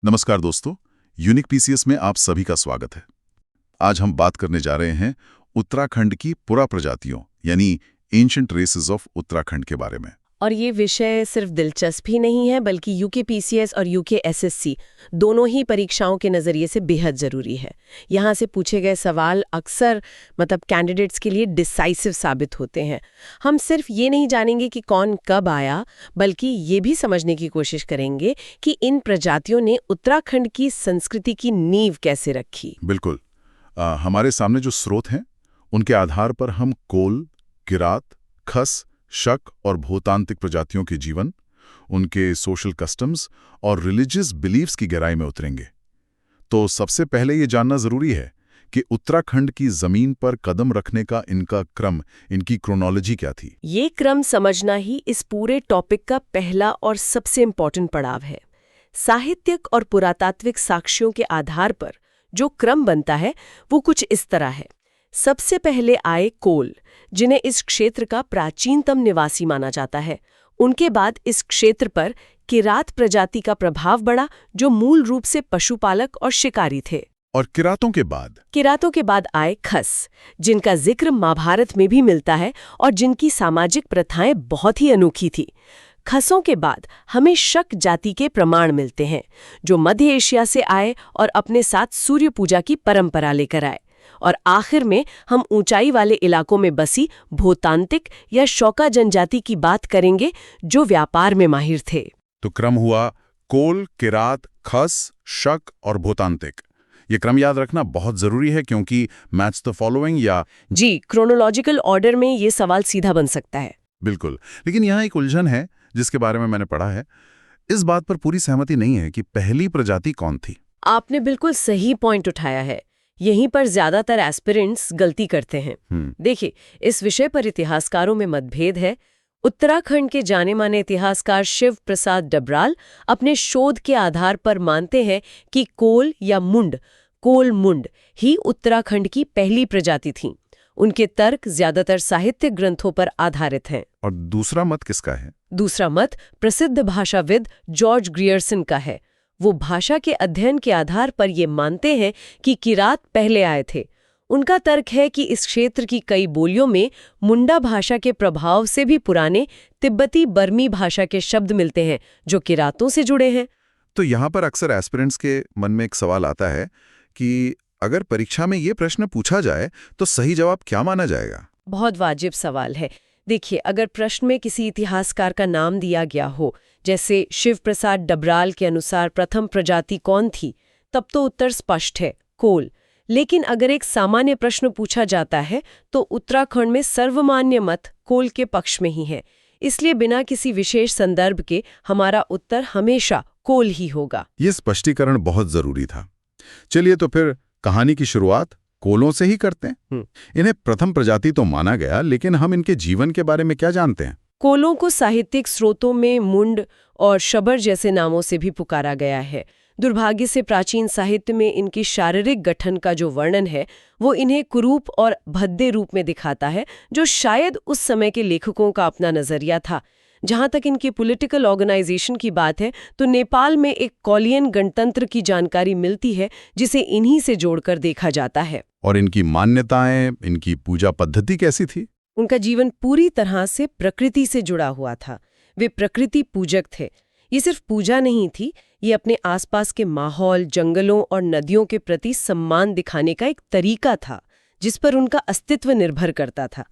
नमस्कार दोस्तों, unique PCS में आप सभी का स्वागत है। आज हम बात करने जा रहे हैं उत्तराखंड की पुरा प्रजातियों यानी एंशिएंट रेसेस ऑफ उत्तराखंड के बारे में। और ये विषय सिर्फ दिलचस्प ही नहीं है बल्कि यूके पीसीएस और यूके एसएससी दोनों ही परीक्षाओं के नज़रिए से बेहद ज़रूरी है। यहाँ से पूछे गए सवाल अक्सर कैंडिडेट्स के लिए डिसाइसिव साबित होते हैं। हम सिर्फ ये नहीं जानेंगे कि कौन कब आया, बल्कि ये भी समझने की कोशिश करेंगे कि इन प्रजातियों ने उत्तराखंड की संस्कृति की नींव कैसे रखी। बिल्कुल। हमारे सामने जो स्रोत हैं उनके आधार पर हम कोल, किरात, खस, शक और भूतांत्रिक प्रजातियों के जीवन, उनके सोशल कस्टम्स और रिलीजियस बिलीव्स की गहराई में उतरेंगे। तो सबसे पहले ये जानना जरूरी है कि उत्तराखंड की जमीन पर कदम रखने का इनका क्रम, इनकी क्रोनोलॉजी क्या थी। ये क्रम समझना ही इस पूरे टॉपिक का पहला और सबसे इम्पोर्टेंट पड़ाव है। साहित्यिक और पुरातात्विक साक्ष्यों के आधार पर जो क्रम बनता है वो कुछ इस तरह है। सबसे पहले आए कोल, जिन्हें इस क्षेत्र का प्राचीनतम निवासी माना जाता है। उनके बाद इस क्षेत्र पर किरात प्रजाति का प्रभाव बढ़ा, जो मूल रूप से पशुपालक और शिकारी थे। और किरातों के बाद आए खस, जिनका जिक्र महाभारत में भी मिलता है और जिनकी सामाजिक प्रथाएं बहुत ही अनोखी थी। खसों के बाद हमें शक जाति के प्रमाण मिलते हैं, जो मध्य एशिया से आए और अपने साथ सूर्य पूजा की परंपरा लेकर आए। और आखिर में हम ऊंचाई वाले इलाकों में बसी भूतांत्रिक या शौका जनजाति की बात करेंगे, जो व्यापार में माहिर थे। तो क्रम हुआ कोल, किरात, खस, शक और भूतांत्रिक। ये क्रम याद रखना बहुत जरूरी है क्योंकि मैच द फॉलोइंग या क्रोनोलॉजिकल ऑर्डर में ये सवाल सीधा बन सकता है। बिल्कुल, लेकिन यहाँ एक उलझन है जिसके बारे में मैंने पढ़ा है। इस बात पर पूरी सहमति नहीं है कि पहली प्रजाति कौन थी। आपने बिल्कुल सही पॉइंट उठाया है। यहीं पर ज्यादातर एस्पिरेंट्स गलती करते हैं। देखिए, इस विषय पर इतिहासकारों में मतभेद है। उत्तराखंड के जाने माने इतिहासकार शिव प्रसाद डबराल अपने शोध के आधार पर मानते हैं कि कोल या मुंड ही उत्तराखंड की पहली प्रजाति थी। उनके तर्क ज्यादातर साहित्यिक ग्रंथों पर आधारित हैं। और दूसरा मत किसका है? दूसरा मत प्रसिद्ध भाषाविद जॉर्ज ग्रियर्सन का है। वो भाषा के अध्ययन के आधार पर ये मानते हैं कि किरात पहले आए थे। उनका तर्क है कि इस क्षेत्र की कई बोलियों में मुंडा भाषा के प्रभाव से भी पुराने तिब्बती बर्मी भाषा के शब्द मिलते हैं, जो किरातों से जुड़े हैं। तो यहाँ पर अक्सर एस्पिरेंट्स के मन में एक सवाल आता है कि अगर परीक्षा में ये प्रश्न पूछा जाए तो सही जवाब क्या माना जाएगा? बहुत वाजिब सवाल है। देखिए, अगर प्रश्न में किसी इतिहासकार का नाम दिया गया हो, जैसे शिव प्रसाद डबराल के अनुसार प्रथम प्रजाति कौन थी, तब तो उत्तर स्पष्ट है, कोल। लेकिन अगर एक सामान्य प्रश्न पूछा जाता है तो उत्तराखंड में सर्वमान्य मत कोल के पक्ष में ही है। इसलिए बिना किसी विशेष संदर्भ के हमारा उत्तर हमेशा कोल ही होगा। ये स्पष्टीकरण बहुत जरूरी था। चलिए तो फिर कहानी की शुरुआत कोलों से ही करते हैं। इन्हें प्रथम प्रजाति तो माना गया, लेकिन हम इनके जीवन के बारे में क्या जानते हैं? कोलों को साहित्यिक स्रोतों में मुंड और शबर जैसे नामों से भी पुकारा गया है। दुर्भाग्य से प्राचीन साहित्य में इनकी शारीरिक गठन का जो वर्णन है वो इन्हें कुरूप और भद्दे रूप में दिखाता है, जो शायद उस समय के लेखकों का अपना नजरिया था। जहां तक इनकी पॉलिटिकल ऑर्गेनाइजेशन की बात है तो नेपाल में एक कोलियन गणतंत्र की जानकारी मिलती है, जिसे इन्हीं से जोड़कर देखा जाता है। और इनकी मान्यताएं, इनकी पूजा पद्धति कैसी थी? उनका जीवन पूरी तरह से प्रकृति से जुड़ा हुआ था। वे प्रकृति पूजक थे। ये सिर्फ पूजा नहीं थी, ये अपने आसपास के माहौल, जंगलों और नदियों के प्रति सम्मान दिखाने का एक तरीका था, जिस पर उनका अस्तित्व निर्भर करता था।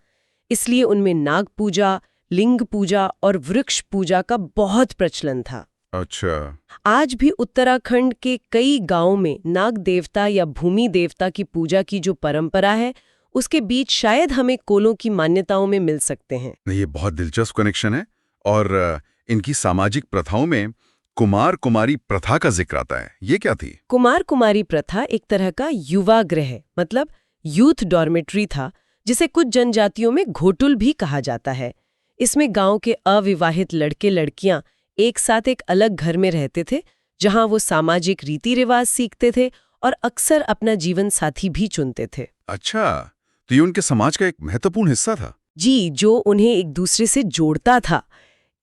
इसलिए उनमें नाग पूजा, लिंग पूजा और वृक्ष पूजा का बहुत प्रचलन था। अच्छा। आज भी उत्तराखंड के कई गांवों में नाग देवता या भूमि देवता की पूजा की जो परंपरा है, उसके बीच शायद हमें कोलों की मान्यताओं में मिल सकते हैं। ये बहुत दिलचस्प कनेक्शन है। और इनकी सामाजिक प्रथाओं में कुमार कुमारी प्रथा का जिक्र आता है। ये क्या थी? कुमार कुमारी प्रथा एक तरह का युवा गृह मतलब यूथ डॉर्मेट्री था, जिसे कुछ जनजातियों में घोटुल भी कहा जाता है। इसमें गांव के अविवाहित लड़के लड़कियां एक साथ एक अलग घर में रहते थे, जहां वो सामाजिक रीति रिवाज सीखते थे और अक्सर अपना जीवन साथी भी चुनते थे। अच्छा, तो ये उनके समाज का एक महत्वपूर्ण हिस्सा था। जी, जो उन्हें एक दूसरे से जोड़ता था।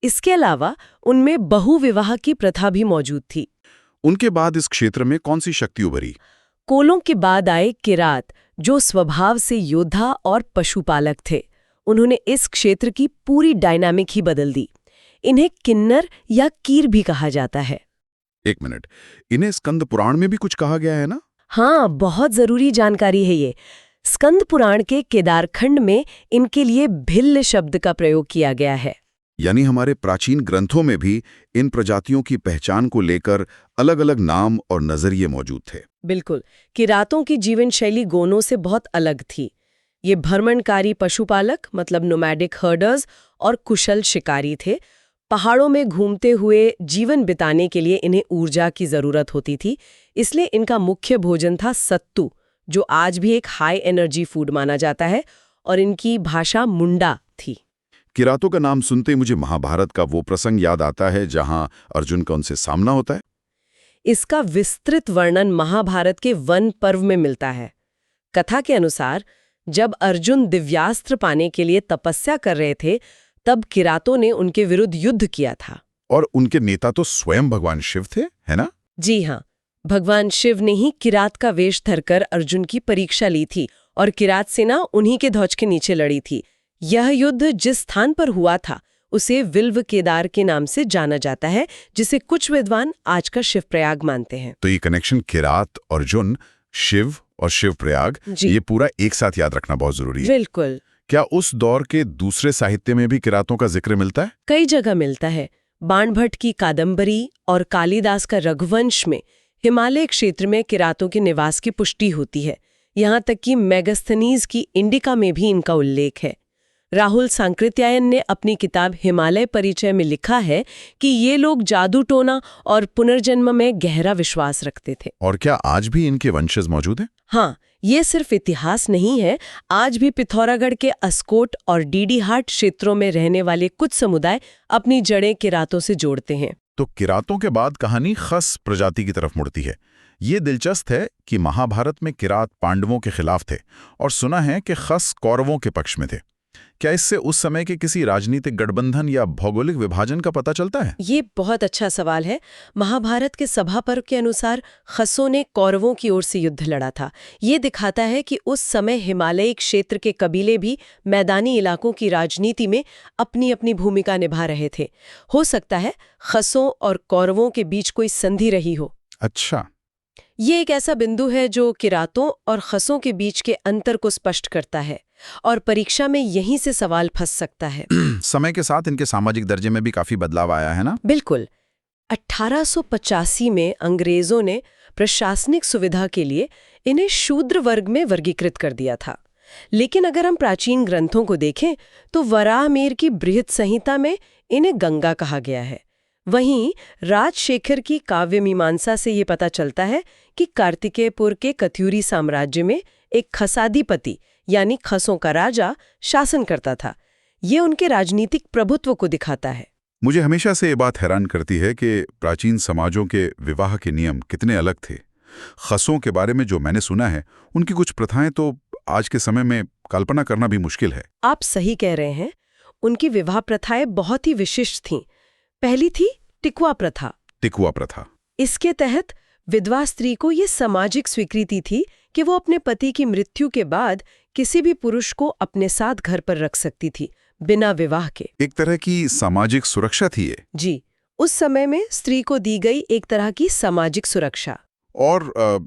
इसके अलावा उनमें बहुविवाह की प्रथा भी मौजूद थी। उनके बाद इस क्षेत्र में कौन सी शक्ति उभरी? कोलों के बाद आए किरात, जो स्वभाव से योद्धा और पशुपालक थे। उन्होंने इस क्षेत्र की पूरी डायनामिक ही बदल दी। इन्हें किन्नर या कीर भी कहा जाता है। एक मिनट, इन्हें स्कंद पुराण में भी कुछ कहा गया है ना? हाँ, बहुत जरूरी जानकारी है ये। स्कंद पुराण के केदारखंड में इनके लिए भिल्ल शब्द का प्रयोग किया गया है। यानी हमारे प्राचीन ग्रंथों में भी इन प्रजातियों की पहचान को लेकर अलग-अलग नाम और नजरिए मौजूद थे। बिल्कुल, किरातों की जीवन शैली गोनों से बहुत अलग थी। ये भ्रमणकारी पशुपालक मतलब नोमैडिक हर्डर्स और कुशल शिकारी थे। पहाड़ों में घूमते हुए जीवन बिताने के लिए इन्हें ऊर्जा की जरूरत होती थी, इसलिए इनका मुख्य भोजन था सत्तू, जो आज भी एक हाई एनर्जी फूड माना जाता है, और इनकी भाषा मुंडा थी। किरातों का नाम सुनते ही मुझे महाभारत का वो प्रसंग याद आता है जहां अर्जुन का उनसे सामना होता है। इसका विस्तृत वर्णन महाभारत के वन पर्व में मिलता है। कथा के अनुसार जब अर्जुन दिव्यास्त्र पाने के लिए तपस्या कर रहे थे, तब किरातों ने उनके विरुद्ध युद्ध किया था। और उनके नेता तो स्वयं भगवान शिव थे, है ना? जी हाँ, भगवान शिव ने ही किरात का वेश धरकर अर्जुन की परीक्षा ली थी और किरात सेना उन्हीं के ध्वज के नीचे लड़ी थी। यह युद्ध जिस स्थान पर हुआ था उसे विल्व केदार के नाम से जाना जाता है, जिसे कुछ विद्वान आज का शिवप्रयाग मानते हैं। तो ये कनेक्शन किरात, अर्जुन, शिव और शिवप्रयाग, ये पूरा एक साथ याद रखना बहुत जरूरी है। बिल्कुल। क्या उस दौर के दूसरे साहित्य में भी किरातों का जिक्र मिलता है? कई जगह मिलता है। बाणभट्ट की कादम्बरी और कालिदास का रघुवंश में हिमालय क्षेत्र में किरातों के निवास की पुष्टि होती है। यहाँ तक कि मेगास्थनीज की इंडिका में भी इनका उल्लेख है। राहुल सांकृत्यायन ने अपनी किताब हिमालय परिचय में लिखा है कि ये लोग जादू टोना और पुनर्जन्म में गहरा विश्वास रखते थे। और क्या आज भी इनके वंशज मौजूद हैं? हाँ, ये सिर्फ इतिहास नहीं है। आज भी पिथौरागढ़ के अस्कोट और डीडीहाट क्षेत्रों में रहने वाले कुछ समुदाय अपनी जड़ें किरातों से जोड़ते हैं। तो किरातों के बाद कहानी खस प्रजाति की तरफ मुड़ती है। ये दिलचस्प है कि महाभारत में किरात पांडवों के खिलाफ थे और सुना है कि खस कौरवों के पक्ष में थे। क्या इससे उस समय के किसी राजनीतिक गठबंधन या भौगोलिक विभाजन का पता चलता है? ये बहुत अच्छा सवाल है। महाभारत के सभा पर्व के अनुसार खसों ने कौरवों की ओर से युद्ध लड़ा था। ये दिखाता है कि उस समय हिमालयी क्षेत्र के कबीले भी मैदानी इलाकों की राजनीति में अपनी अपनी भूमिका निभा रहे थे। हो सकता है खसों और कौरवों के बीच कोई संधि रही हो। अच्छा, ये एक ऐसा बिंदु है जो किरातों और खसों के बीच के अंतर को स्पष्ट करता है, और परीक्षा में यहीं से सवाल फंस सकता है। समय के साथ इनके सामाजिक दर्जे में भी काफी बदलाव आया है ना? बिल्कुल। 1885 में अंग्रेजों ने प्रशासनिक सुविधा के लिए इन्हें शूद्र वर्ग में वर्गीकृत कर दिया था। लेकिन अगर हम प्राचीन ग्रंथों को देखें तो वराहमिहिर की बृहत संहिता में इन्हें गंगा कहा गया है। वहीं राजशेखर की काव्य मीमांसा से ये पता चलता है कि कार्तिकेयपुर के कथ्यूरी साम्राज्य में एक खसाधिपति यानी खसों का राजा शासन करता था। ये उनके राजनीतिक प्रभुत्व को दिखाता है। मुझे हमेशा से ये बात हैरान करती है कि प्राचीन समाजों के विवाह के नियम कितने अलग थे। खसों के बारे में जो मैंने सुना है, उनकी कुछ प्रथाएं तो आज के समय में कल्पना करना भी मुश्किल है। आप सही कह रहे हैं। उनकी विवाह प्रथाएं बहुत ही विशिष्ट थीं। पहली थी टिकुआ प्रथा। टिकुआ प्रथा। इसके तहत विधवा स्त्री को ये सामाजिक स्वीकृति थी कि वो अपने पति की मृत्यु के बाद किसी भी पुरुष को अपने साथ घर पर रख सकती थी, बिना विवाह के। एक तरह की सामाजिक सुरक्षा थी ये। जी, उस समय में स्त्री को दी गई एक तरह की सामाजिक सुरक्षा। और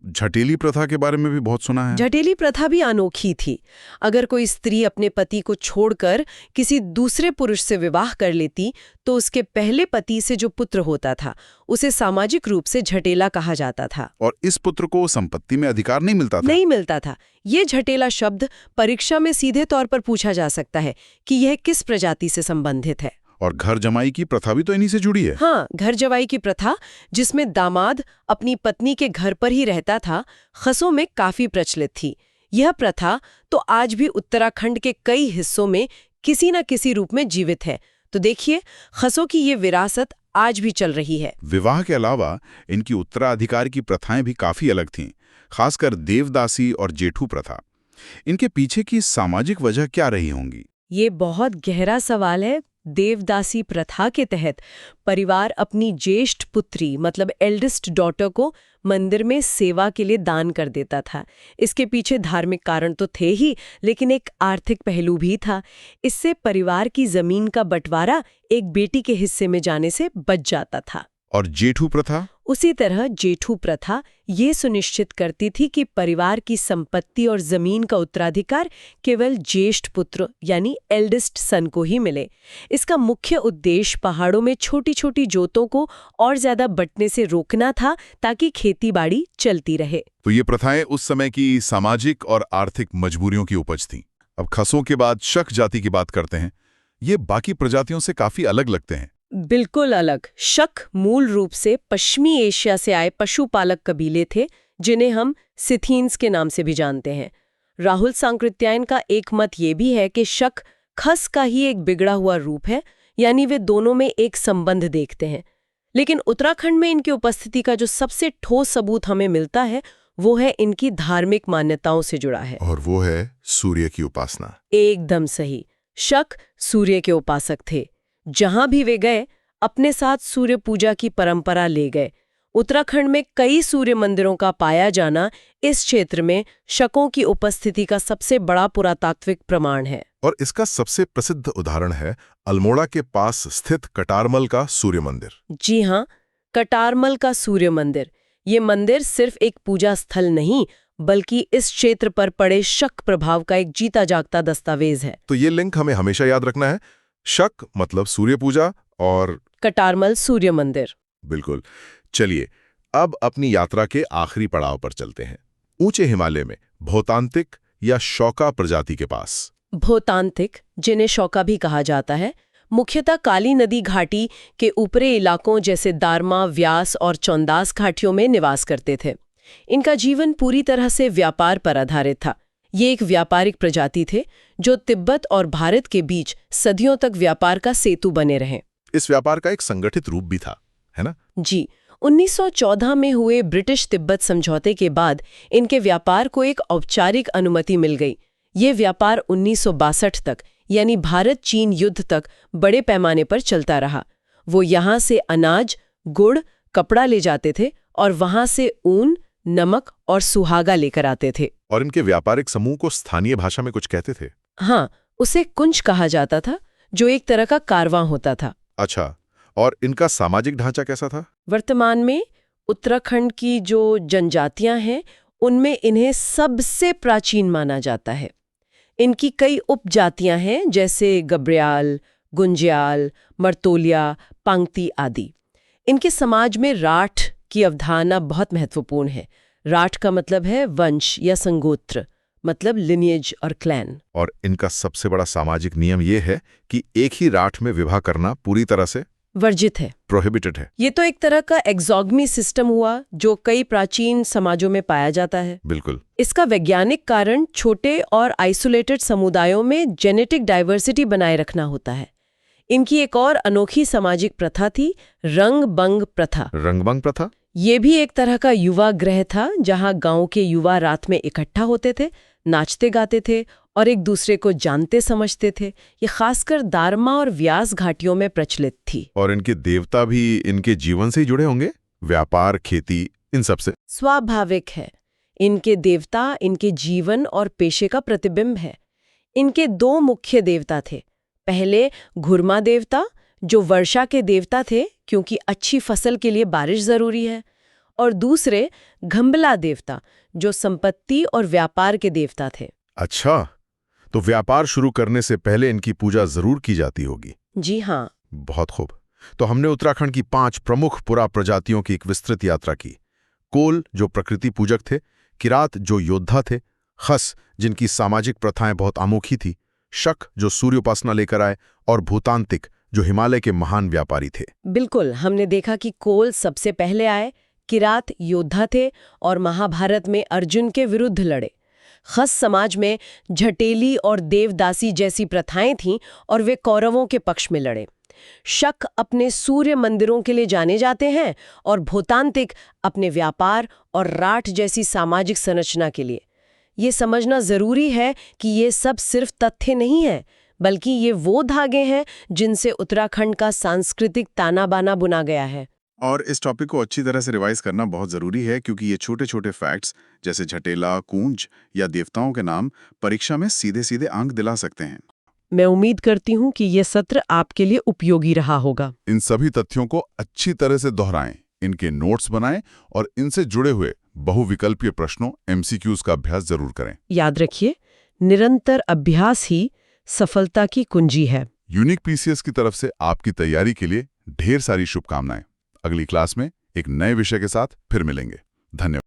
झटेली प्रथा के बारे में भी बहुत सुना है। झटेली प्रथा भी अनोखी थी। अगर कोई स्त्री अपने पति को छोड़कर किसी दूसरे पुरुष से विवाह कर लेती तो उसके पहले पति से जो पुत्र होता था उसे सामाजिक रूप से झटेला कहा जाता था। और इस पुत्र को संपत्ति में अधिकार नहीं मिलता था। नहीं मिलता था। ये झटेला शब्द परीक्षा में सीधे तौर पर पूछा जा सकता है कि यह किस प्रजाति से संबंधित है। और घर जमाई की प्रथा भी तो इन्हीं से जुड़ी है। हाँ, घर जवाई की प्रथा, जिसमें दामाद अपनी पत्नी के घर पर ही रहता था, खसों में काफी प्रचलित थी। यह प्रथा तो आज भी उत्तराखंड के कई हिस्सों में किसी न किसी रूप में जीवित है। तो देखिए, खसों की ये विरासत आज भी चल रही है। विवाह के अलावा इनकी उत्तराधिकार की प्रथाएं भी काफी अलग थीं, खासकर देवदासी और जेठू प्रथा। इनके पीछे की सामाजिक वजह क्या रही होंगी? ये बहुत गहरा सवाल है। देवदासी प्रथा के तहत परिवार अपनी ज्येष्ठ पुत्री मतलब एल्डेस्ट डॉटर को मंदिर में सेवा के लिए दान कर देता था। इसके पीछे धार्मिक कारण तो थे ही, लेकिन एक आर्थिक पहलू भी था। इससे परिवार की जमीन का बंटवारा एक बेटी के हिस्से में जाने से बच जाता था। और जेठू प्रथा? उसी तरह जेठू प्रथा ये सुनिश्चित करती थी कि परिवार की संपत्ति और जमीन का उत्तराधिकार केवल ज्येष्ठ पुत्र यानी एल्डेस्ट सन को ही मिले। इसका मुख्य उद्देश्य पहाड़ों में छोटी छोटी जोतों को और ज्यादा बंटने से रोकना था, ताकि खेतीबाड़ी चलती रहे। तो ये प्रथाएं उस समय की सामाजिक और आर्थिक मजबूरियों की उपज थीं। अब खसों के बाद शक जाति की बात करते हैं। ये बाकी प्रजातियों से काफी अलग लगते हैं। बिल्कुल अलग। शक मूल रूप से पश्चिमी एशिया से आए पशुपालक कबीले थे, जिन्हें हम सिथीन्स के नाम से भी जानते हैं। राहुल सांकृत्यायन का एक मत ये भी है कि शक खस का ही एक बिगड़ा हुआ रूप है, यानी वे दोनों में एक संबंध देखते हैं। लेकिन उत्तराखंड में इनकी उपस्थिति का जो सबसे ठोस सबूत हमें मिलता है वो है इनकी धार्मिक मान्यताओं से जुड़ा है। और वो है सूर्य की उपासना। एकदम सही। शक सूर्य के उपासक थे। जहां भी वे गए अपने साथ सूर्य पूजा की परंपरा ले गए। उत्तराखंड में कई सूर्य मंदिरों का पाया जाना इस क्षेत्र में शकों की उपस्थिति का सबसे बड़ा पुरातात्विक प्रमाण है। और इसका सबसे प्रसिद्ध उदाहरण है अल्मोड़ा के पास स्थित कटारमल का सूर्य मंदिर। जी हाँ, कटारमल का सूर्य मंदिर। ये मंदिर सिर्फ एक पूजा स्थल नहीं, बल्कि इस क्षेत्र पर पड़े शक प्रभाव का एक जीता जागता दस्तावेज है। तो ये लिंक हमें हमेशा याद रखना है। शक मतलब सूर्य पूजा और कटारमल सूर्य मंदिर। बिल्कुल। चलिए अब अपनी यात्रा के आखिरी पड़ाव पर चलते हैं, ऊंचे हिमालय में भौतांतिक या शौका प्रजाति के पास। भौतांतिक, जिन्हें शौका भी कहा जाता है, मुख्यतः काली नदी घाटी के ऊपरी इलाकों जैसे दारमा, व्यास और चौंदास घाटियों में निवास करते थे। इनका जीवन पूरी तरह से व्यापार पर आधारित था। ये एक व्यापारिक प्रजाति थे जो तिब्बत और भारत के बीच सदियों तक व्यापार का सेतु बने रहे। इस व्यापार का एक संगठित रूप भी था, है ना? जी। 1914 में हुए ब्रिटिश तिब्बत समझौते के बाद इनके व्यापार को एक औपचारिक अनुमति मिल गई। ये व्यापार 1962 तक यानी भारत चीन युद्ध तक बड़े पैमाने पर चलता रहा। वो यहाँ से अनाज, गुड़, कपड़ा ले जाते थे और वहाँ से ऊन, नमक और सुहागा लेकर आते थे। और इनके व्यापारिक समूह को स्थानीय भाषा में कुछ कहते थे? हाँ, उसे कुंज कहा जाता था, जो एक तरह का कारवां होता था। अच्छा, और इनका सामाजिक ढांचा कैसा था? वर्तमान में उत्तराखंड की जो जनजातियां हैं उनमें इन्हें सबसे प्राचीन माना जाता है। इनकी कई उपजातियां हैं, जैसे गब्रियाल, गुंजियाल, मर्तोलिया, पांगती आदि। इनके समाज में राठ की अवधारणा बहुत महत्वपूर्ण है। राठ का मतलब है वंश या संगोत्र, मतलब लिनिएज और क्लैन। और इनका सबसे बड़ा सामाजिक नियम ये है कि एक ही राठ में विवाह करना पूरी तरह से वर्जित है, प्रोहिबिटेड है। ये तो एक तरह का एक्सोगमी सिस्टम हुआ जो कई प्राचीन समाजों में पाया जाता है। बिल्कुल। इसका वैज्ञानिक कारण छोटे और आइसोलेटेड समुदायों में जेनेटिक डाइवर्सिटी बनाए रखना होता है। इनकी एक और अनोखी सामाजिक प्रथा थी रंगबंग प्रथा। रंगबंग प्रथा? ये भी एक तरह का युवा गृह था, जहां गांव के युवा रात में इकट्ठा होते थे, नाचते गाते थे और एक दूसरे को जानते समझते थे। ये खासकर दारमा और व्यास घाटियों में प्रचलित थी। और इनके देवता भी इनके जीवन से ही जुड़े होंगे, व्यापार, खेती, इन सब से? स्वाभाविक है। इनके देवता इनके जीवन और पेशे का प्रतिबिंब है। इनके दो मुख्य देवता थे। पहले घुरमा देवता, जो वर्षा के देवता थे क्योंकि अच्छी फसल के लिए बारिश जरूरी है, और दूसरे घंबला देवता, जो संपत्ति और व्यापार के देवता थे। अच्छा, तो व्यापार शुरू करने से पहले इनकी पूजा जरूर की जाती होगी। जी हाँ। बहुत खूब। तो हमने उत्तराखंड की 5 प्रमुख पुरा प्रजातियों की एक विस्तृत यात्रा की। कोल, जो प्रकृति पूजक थे, किरात, जो योद्धा थे, खस, जिनकी सामाजिक प्रथाएं बहुत अनोखी थी, शक, जो सूर्य उपासना लेकर आए, और भूतांतिक, जो हिमालय के महान व्यापारी थे। बिल्कुल। हमने देखा कि कोल सबसे पहले आए, किरात योद्धा थे और महाभारत में अर्जुन के विरुद्ध लड़े। खस समाज में झटेली और देवदासी जैसी प्रथाएं थीं और वे कौरवों के पक्ष में लड़े। शक अपने सूर्य मंदिरों के लिए जाने जाते हैं और भूतांतिक अपने व्यापार और राठ जैसी सामाजिक संरचना के लिए। ये समझना जरूरी है कि ये सब सिर्फ तथ्य नहीं है, बल्कि ये वो धागे हैं जिनसे उत्तराखंड का सांस्कृतिक ताना बाना बुना गया है। और इस टॉपिक को अच्छी तरह से रिवाइज करना बहुत ज़रूरी है, क्योंकि ये छोटे छोटे फैक्ट्स जैसे झटेला, कूंज या देवताओं के नाम परीक्षा में सीधे सीधे अंक दिला सकते हैं। मैं उम्मीद करती हूँ कि ये सत्र आपके लिए उपयोगी रहा होगा। इन सभी तथ्यों को अच्छी तरह से दोहराएं, इनके नोट्स बनाएं और इनसे जुड़े हुए बहुविकल्पीय प्रश्नों MCQs का अभ्यास जरूर करें। याद रखिए, निरंतर अभ्यास ही सफलता की कुंजी है। यूनिक PCS की तरफ से आपकी तैयारी के लिए ढेर सारी शुभकामनाएं। अगली क्लास में एक नए विषय के साथ फिर मिलेंगे। धन्यवाद।